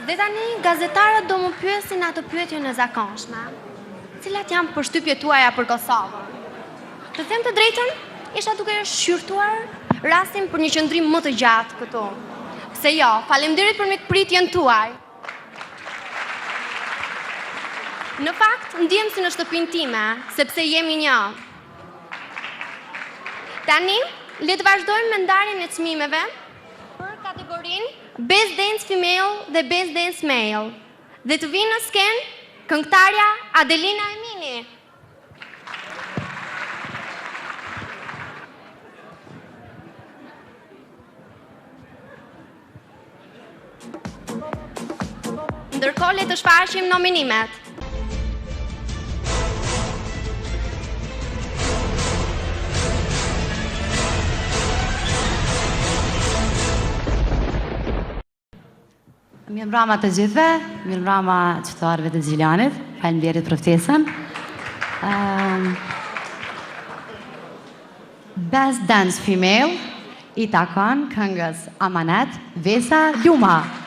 Dhe tani, gazetarët do më pyesin atë pyetjen e zakonshme. Cilat janë përshtypjet tuaja për Kosovën? Të them të drejtën, isha duke shqyrtuar rastin për një qëndrim më të gjatë këtu. Pse jo, faleminderit për mikpritjen tuaj. Në fakt, ndjem si në shtëpinë time, sepse jemi një. Tani, le të vazhdojmë me ndarjen e çmimeve për kategorinë Best Dance Female dhe Best Dance Male. Dhe të vinë në skenë këngëtarja Adelina Emini. Ndërkohë le të shfaqim nominimet. Mirëmbrëma të gjithëve, mirëmbrëma qytetarëve të Xhilianit, faleminderit për ftesën. Best Dance Female i takon këngës Amanet Vesa Luma.